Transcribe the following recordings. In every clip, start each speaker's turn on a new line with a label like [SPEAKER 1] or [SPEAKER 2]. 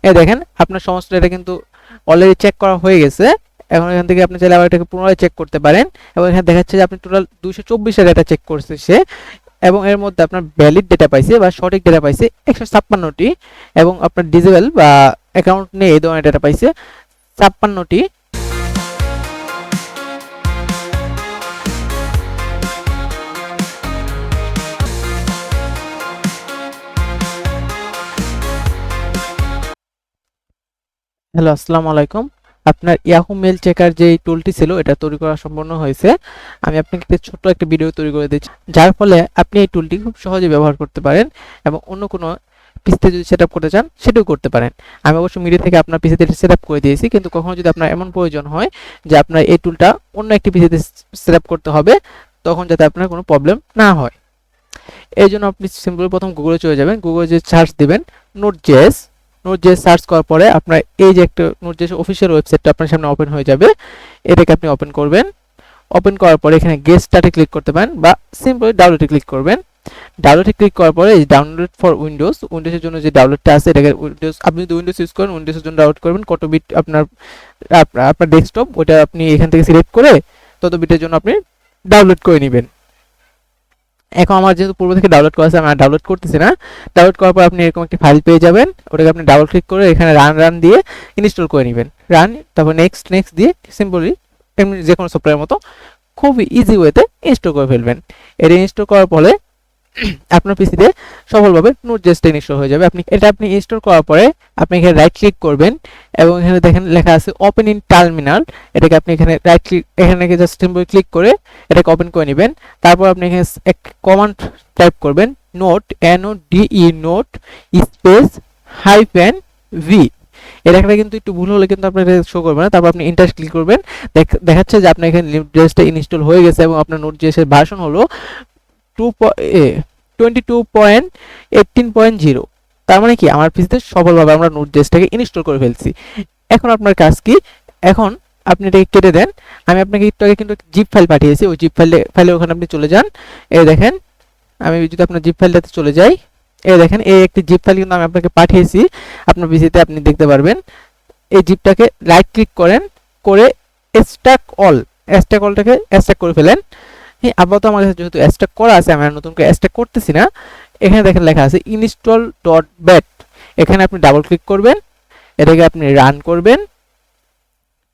[SPEAKER 1] এই দেখেন আপনার সমস্ত এটা কিন্তু অলরেডি চেক করা হয়ে গেছে। এখন এখান থেকে আপনি চাইলে আবার এটাকে পুনরায় চেক করতে পারেন এবং এখানে দেখাচ্ছে যে আপনি টোটাল 224 ডেটা চেক করছে সে, এবং এর মধ্যে আপনার ভ্যালিড ডেটা পাইছে বা সঠিক ডেটা পাইছে 156টি, এবং আপনার ডিজেবল বা অ্যাকাউন্ট নেই এই ধরনের ডেটা পাইছে 56টি। হ্যালো, আসসালামু আলাইকুম। আপনার ইয়াহু মেল চেকার যে টুলটি ছিল এটা তৈরি করা সম্পূর্ণ হয়েছে। আমি আপনাকে ছোট্ট একটা ভিডিও তৈরি করে দিচ্ছি, যার ফলে আপনি এই টুলটি খুব সহজে ব্যবহার করতে পারেন এবং অন্য কোনো পিসিতে যদি সেট আপ করতে চান সেটাও করতে পারেন। আমি অবশ্য মিডিয়া থেকে আপনার পিসিতে সেট আপ করে দিয়েছি, কিন্তু কখনো যদি আপনার এমন প্রয়োজন হয় যে আপনার এই টুলটা অন্য একটি পিসিতে সেট আপ করতে হবে, তখন যাতে আপনার কোনো প্রবলেম না হয়, এই জন্য আপনি সিম্পলি প্রথম গুগলে চলে যাবেন। গুগলে যে সার্চ দিবেন নোট.js, নোট.js সার্চ করার পরে আপনার এই যে একটা নোট.js অফিসিয়াল ওয়েবসাইটটা আপনার সামনে ওপেন হয়ে যাবে। এটাকে আপনি ওপেন করবেন। ওপেন করার পরে এখানে গেট স্টার্টে ক্লিক করতে পারেন বা সিম্পলি ডাউনলোডে ক্লিক করবেন। ডাউনলোডে ক্লিক করার পরে এই ডাউনলোড ফর উইন্ডোজের জন্য যে ডাউনলোডটা আছে এটাকে উইন্ডোজ, আপনি যদি উইন্ডোজ ইউজ করেন উইন্ডোজের জন্য ডাউনলোড করবেন। কত বিট আপনার আপনার ডেস্কটপ ওটা আপনি এখান থেকে সিলেক্ট করে তত বিটের জন্য আপনি ডাউনলোড করে নেবেন। এখন আমার যেহেতু পূর্ব থেকে ডাউনলোড করা আছে আমি ডাউনলোড করতেছি না। ডাউনলোড করার পর আপনি এরকম একটি ফাইল পেয়ে যাবেন, ওটাকে আপনি ডাবল ক্লিক করে এখানে রান দিয়ে ইনস্টল করে নেবেন। রান, তারপর নেক্সট দিয়ে সিম্পলি এমনি যে কোনো সফটওয়্যারের মতো খুব ইজি ওয়েতে ইনস্টল করে ফেলবেন। এটা ইনস্টল করার পরে আপনার পিসিতে সফলভাবে নোট.js ইনস্টল হয়ে যাবে। আপনি ইনস্টল করার পরে আপনি এখানে রাইট ক্লিক করবেন এবং এখানে দেখেন লেখা আছে ওপেন ইন টার্মিনাল। এটাকে আপনি এখানে রাইট ক্লিক, এখানে জাস্ট সিম্পল ক্লিক করে এটাকে ওপেন করে নেবেন। তারপর আপনি এখানে এক কমান্ড টাইপ করবেন, note note space hyphen V. এটা কিন্তু একটু ভুল হলে কিন্তু আপনার শো করবে না। তারপর আপনি এন্টার ক্লিক করবেন। দেখাচ্ছে যে আপনার এখানে নোট.js ইনস্টল হয়ে গেছে এবং আপনার নোট.js এর ভার্সন হলো 22.18.0। তার মানে কি আমার পিসিতে সফলভাবে আমরা নোট.js ইনস্টল করে ফেলছি। এখন আপনার কাজ কি, এখন আপনি এটাকে কেটে দেন। আমি আপনাকে একটু আগে কিন্তু জিপ ফাইল পাঠিয়েছি, ওই জিপ ফাইলে ওখানে আপনি চলে যান। এই দেখেন আমি যদি আপনার জিপ ফাইলটাতে চলে যাই, এই দেখেন এই একটি জিপ ফাইল কিন্তু আমি আপনাকে পাঠিয়েছি আপনার পিসিতে, আপনি দেখতে পারবেন। এই জিপটাকে রাইট ক্লিক করেন, করে অলটাকে এক্সট্রাক্ট করে ফেলেন। আপাতত আমার কাছে যেহেতু এক্সট্রাক্ট করা আছে আমি আর নতুন করে এক্সট্রাক্ট করতেছি না। এখানে দেখেন লেখা আছে install.bat, এখানে আপনি ডাবল ক্লিক করবেন, এটাকে আপনি রান করবেন।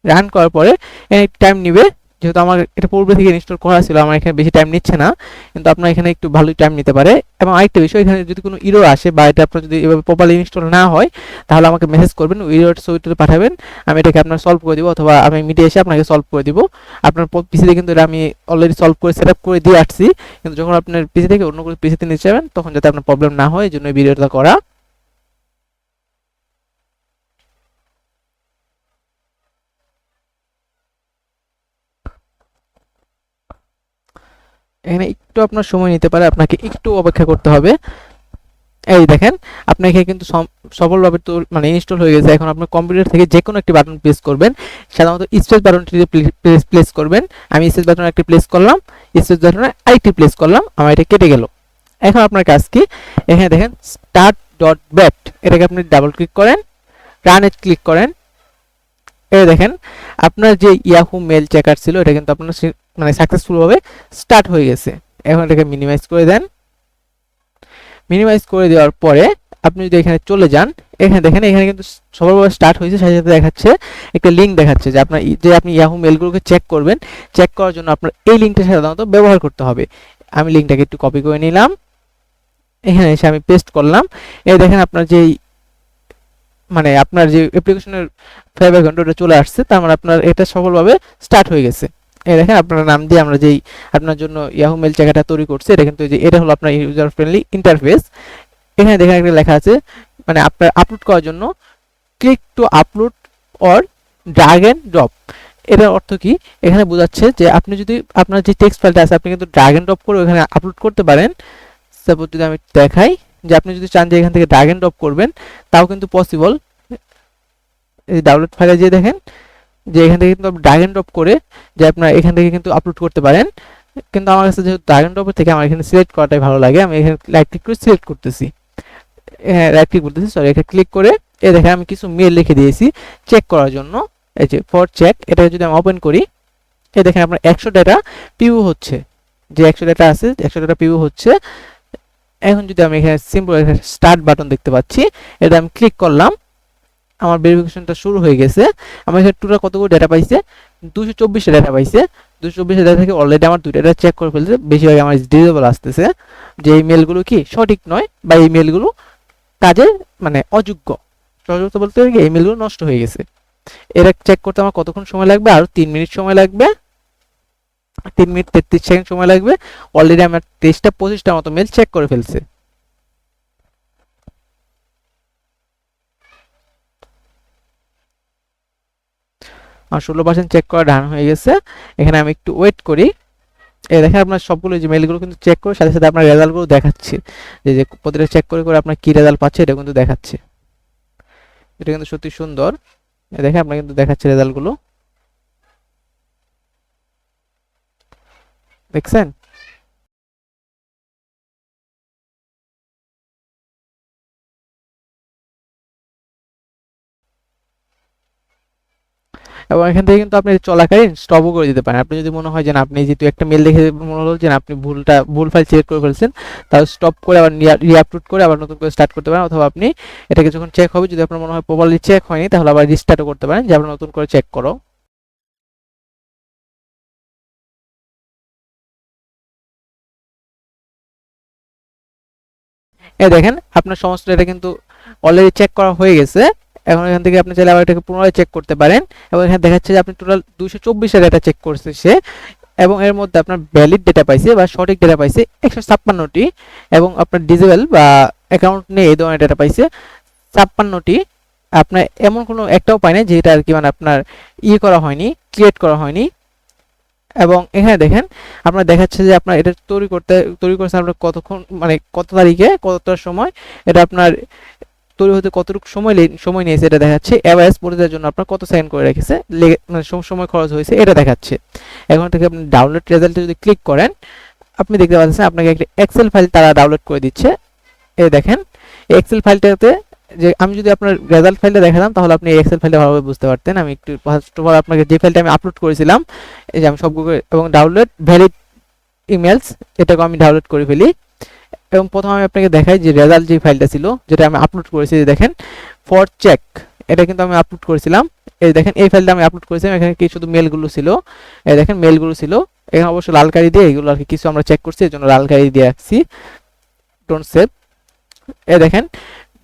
[SPEAKER 1] রান করার পরে এখানে টাইম নেবে, যেহেতু আমার এটা পূর্বে থেকে ইনস্টল করা ছিল আমার এখানে বেশি টাইম নিচ্ছে না, কিন্তু আপনার এখানে একটু ভালোই টাইম নিতে পারে। এবং আরেকটা বিষয়, এখানে যদি কোনো ইরর আসে বা এটা আপনার যদি এভাবে প্রপারলি ইনস্টল না হয় তাহলে আমাকে মেসেজ করবেন, ইরর ছবিটা পাঠাবেন, আমি এটাকে আপনার সলভ করে দিব, অথবা আমি মিডিয়া এসে আপনাকে সলভ করে দিব। আপনার পিসিতে কিন্তু এটা আমি অলরেডি সলভ করে সেট আপ করে দিয়ে আসছি, কিন্তু যখন আপনার পিসি থেকে অন্য কোনো পিসিতে নিতে যাবেন তখন যাতে আপনার প্রবলেম না হয় এই জন্য এই ভিডিওটা করা। এখানে একটু আপনার সময় নিতে পারে, আপনাকে একটু অপেক্ষা করতে হবে। এই দেখেন আপনার এখানে কিন্তু সফলভাবে মানে ইনস্টল হয়ে গেছে। এখন আপনার কম্পিউটার থেকে যে কোনো একটি বাটন প্রেস করবেন, সাধারণত স্পেস বাটনটি প্রেস করবেন। আমি স্পেস বাটন একটি প্রেস করলাম, স্পেস বাটনে আরেকটি প্রেস করলাম, আমার এটা কেটে গেল। এখন আপনার কাজ কি, এখানে দেখেন start.bat, এটাকে আপনি ডাবল ক্লিক করেন, রানে ক্লিক করেন। এই দেখেন আপনার যে ইয়াহু মেল চেকার ছিল এটা কিন্তু আপনার মানে সাকসেসফুলভাবে স্টার্ট হয়ে গেছে। এখন এটাকে মিনিমাইজ করে দেন। মিনিমাইজ করে দেওয়ার পরে আপনি যদি এখানে চলে যান, এখানে দেখেন এখানে কিন্তু সফলভাবে স্টার্ট হয়েছে, সাথে সাথে দেখাচ্ছে একটা লিঙ্ক দেখাচ্ছে যে আপনি ইয়াহু মেলগুলোকে চেক করবেন। চেক করার জন্য আপনার এই লিঙ্কটা সাধারণত ব্যবহার করতে হবে। আমি লিঙ্কটাকে একটু কপি করে নিলাম, এখানে এসে আমি পেস্ট করলাম। এই দেখেন আপনার যে মানে আপনার যে অ্যাপ্লিকেশনের ফাইবার কন্ট্রোলটা চলে আসছে, তার মানে আপনার এটা সফলভাবে স্টার্ট হয়ে গেছে। এই দেখেন আপনার নাম দিয়ে আমরা যেই আপনার জন্য ইয়াহু মেল চেকারটা তৈরি করছি, এটা কিন্তু এটা হলো আপনার ইউজার ফ্রেন্ডলি ইন্টারফেস। এখানে দেখেন একটা লেখা আছে মানে আপনার আপলোড করার জন্য click to upload or drag and drop. এটার অর্থ কি, এখানে বোঝাচ্ছে যে আপনি যদি আপনার যে টেক্সট ফাইলটা আছে আপনি কিন্তু ড্র্যাগ এন্ড ড্রপ করে এখানে আপলোড করতে পারেন। সাপোজ যদি আমি দেখাই যে আপনি যদি চান যে এখান থেকে ড্র্যাগ এন্ড ড্রপ করবেন তাও কিন্তু পসিবল। এই ডাউনলোড ফাইলে যে দেখেন যে এখান থেকে কিন্তু ড্র্যাগ এন্ড ড্রপ করে যে আপনার এখান থেকে কিন্তু আপলোড করতে পারেন। কিন্তু আমার কাছে যেহেতু ড্র্যাগ এন্ড ড্রপের থেকে আমার এখানে সিলেক্ট করাটাই ভালো লাগে, আমি এখানে রাইট ক্লিক করে সিলেক্ট করতেছি, রাইট ক্লিক করতেছি, সরি, এখানে ক্লিক করে এই দেখেন আমি কিছু মেল লিখে দিয়েছি চেক করার জন্য। এই যে ফর চেক, এটা যদি আমি ওপেন করি, এই দেখেন আপনার 100 ডেটা পিউ হচ্ছে, যে 100 ডেটা আছে 100 ডেটা পিউ হচ্ছে। এখন যদি আমি এখানে সিম্পল স্টার্ট বাটন দেখতে পাচ্ছি, এটা আমি ক্লিক করলাম, আমার ভেরিফিকেশনটা শুরু হয়ে গেছে। আমার এখানে টোটাল কতগুলো ডেটা পাইছে, 224 ডেটা পাইছে। 224 ডেটা থেকে অলরেডি আমার 2 ডেটা চেক করে ফেলছে, বেশিরভাগ আমার ডিসেবল আসতেছে, যে এই মেলগুলো কি সঠিক নয় বা এই মেলগুলো কাজে মানে অযোগ্য। সহজ বলতে গেলে এই মেলগুলো নষ্ট হয়ে গেছে। এটা চেক করতে আমার কতক্ষণ সময় লাগবে, আরো 3 মিনিট সময় লাগবে, 3 মিনিট 33 সেকেন্ড সময় লাগবে। অলরেডি আমার 23টা 25টা মতো মেল চেক করে ফেলছে। আর 16% চেক করা ডান হয়ে গেছে। এখানে আমি একটু ওয়েট করি। এই দেখেন আপনার সবগুলো যে মেলগুলো কিন্তু চেক করে সাথে সাথে আপনার রেজাল্টগুলো দেখাচ্ছে, যে যে প্রতিটা চেক করে করে আপনার কি রেজাল্ট পাচ্ছে এটা কিন্তু দেখাচ্ছে। এটা কিন্তু সত্যি সুন্দর। দেখেন আপনার কিন্তু দেখাচ্ছে রেজাল্টগুলো, দেখছেন? এবং এখান থেকে কিন্তু আপনি চলাকালীন স্টপও করে দিতে পারেন। আপনি যদি মনে হয় যে না, আপনি যেহেতু একটা মেল দেখে মনে হলো যে না আপনি ভুল ফাইল সিলেক্ট করে ফেলছেন, তাহলে স্টপ করে আবার রিআপলোড করে আবার নতুন করে স্টার্ট করতে পারেন। অথবা আপনি এটাকে যখন চেক হবে, যদি আপনার মনে হয় প্রপারলি চেক হয়নি, তাহলে আবার রিস্টার্টও করতে পারেন, যে আপনার নতুন করে চেক করো। এই দেখেন আপনার সমস্ত এটা কিন্তু অলরেডি চেক করা হয়ে গেছে। এখন এখান থেকে আপনি চাইলে আবার এটাকে পুনরায় চেক করতে পারেন। এবং এখানে দেখাচ্ছে যে আপনি টোটাল 224 ডেটা চেক করছে সে, এবং এর মধ্যে আপনার ভ্যালিড ডেটা পাইছে বা সঠিক ডেটা পাইছে 156টি, এবং আপনার ডিজেবল বা অ্যাকাউন্ট নেই এই ধরনের ডেটা পাইছে 56টি। আপনার এমন কোনো একটাও পায় না যেটা আর কি মানে আপনার করা হয়নি, ক্রিয়েট করা হয়নি। এবং এখানে দেখেন আপনার দেখাচ্ছে যে আপনার এটা তৈরি করছে আপনার কতক্ষণ, মানে কত তারিখে কতটার সময়, এটা আপনার তৈরি হতে কতটুকু সময় নিয়েছে এটা দেখাচ্ছে। এভারেজ পড়ে জন্য আপনার কত সেকেন্ড করে রেখেছে, মানে সময় খরচ হয়েছে এটা দেখাচ্ছে। এখন থেকে আপনি ডাউনলোড রেজাল্টে যদি ক্লিক করেন, আপনি দেখতে পাচ্ছেন আপনাকে একটা এক্সেল ফাইল তারা ডাউনলোড করে দিচ্ছে। এই দেখেন এই এক্সেল ফাইলটাতে, যে আমি যদি আপনার রেজাল্ট ফাইলটা দেখাতাম তাহলে আপনি এই এক্সেল ফাইলটা ভালোভাবে বুঝতে পারতেন। আমি একটু ফার্স্ট অফ অল আপনাকে যে ফাইলটা আমি আপলোড করেছিলাম, এই যে আমি সবগুলো, এবং ডাউনলোড ভ্যালিড ইমেলস, এটাকে আমি ডাউনলোড করে ফেলি। এবং প্রথমে আমি আপনাকে দেখাই যে রেজাল্ট যে ফাইলটা ছিল যেটা আমি আপলোড করেছি, যে দেখেন ফর চেক, এটা কিন্তু আমি আপলোড করেছিলাম। এই দেখেন এই ফাইলটা আমি আপলোড করেছিলাম, এখানে কি শুধু মেলগুলো ছিল, এই দেখেন মেলগুলো ছিল। এখানে অবশ্য লাল কালি দিয়ে এগুলো আর কি কিছু আমরা চেক করছি, এর জন্য লাল কালি দিয়ে রাখছি, ডোন্ট সেভ। এই দেখেন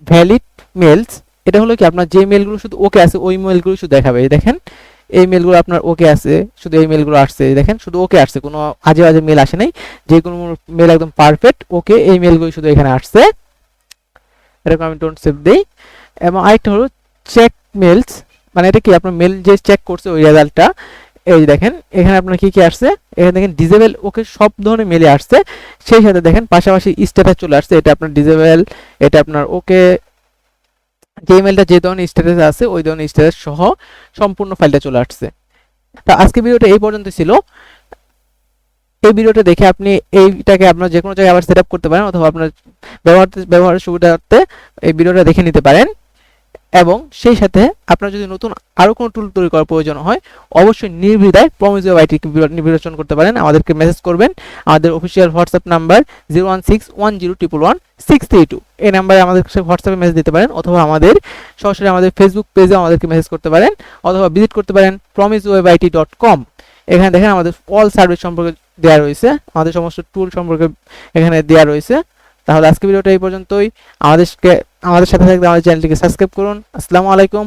[SPEAKER 1] ভ্যালিড মেলস, এটা হলো কি আপনার যে মেলগুলো শুধু ওকে আছে ওই মেলগুলো শুধু দেখাবে। এই দেখেন এই মেলগুলো আপনার ওকে আছে, শুধু এই মেলগুলো আসছে, দেখেন শুধু ওকে আসছে, কোনো আজে বাজে মেল আসে নাই, যে কোনো মেল একদম পারফেক্ট ওকে, এই মেলগুলো শুধু এখানে আসছে। এরকম আমি ডোন্ট সেভ দেই। এবং আরেকটা হলো চেক মেলস, মানে এটা কি আপনার মেল যে চেক করছে ওই রেজাল্টটা। এই দেখেন এখানে আপনার কি কি আসছে, এখানে দেখেন ডিজেবল ওকে সব ধরনের মেলে আসছে, সেই সাথে দেখেন পাশাপাশি স্ট্যাটাস চলে আসছে, এটা আপনার ডিজেবল, এটা আপনার ওকে, যে ইমেলটা যে ধরনের স্ট্যাটাস আছে ওই ধরনের স্ট্যাটাস সহ সম্পূর্ণ ফাইলটা চলে আসছে। তো আজকে ভিডিওটা এই পর্যন্ত ছিল। এই ভিডিওটা দেখে আপনি এইটাকে আপনার যে কোনো জায়গায় আবার সেট আপ করতে পারেন, অথবা আপনার ব্যবহারের সুবিধার্থে এই ভিডিওটা দেখে নিতে পারেন। এবং সেই সাথে আপনার যদি নতুন আরও কোনো টুল তৈরি করার প্রয়োজন হয়, অবশ্যই নির্দ্বিধায় প্রমিস ওয়েব আইটি নির্বাচন করতে পারেন, আমাদেরকে মেসেজ করবেন। আমাদের অফিসিয়াল হোয়াটসঅ্যাপ নাম্বার 01610106332, এই নাম্বারে আমাদের হোয়াটসঅ্যাপে মেসেজ দিতে পারেন, অথবা আমাদের সরাসরি আমাদের ফেসবুক পেজে আমাদেরকে মেসেজ করতে পারেন, অথবা ভিজিট করতে পারেন promisewebit.com। এখানে দেখেন আমাদের অল সার্ভিস সম্পর্কে দেওয়া রয়েছে, আমাদের সমস্ত টুল সম্পর্কে এখানে দেওয়া রয়েছে। তাহলে আজকে ভিডিওটা এই পর্যন্তই। আমাদের সাথে থাকতে আমাদের চ্যানেলটিকে সাবস্ক্রাইব করুন। আসসালামু আলাইকুম।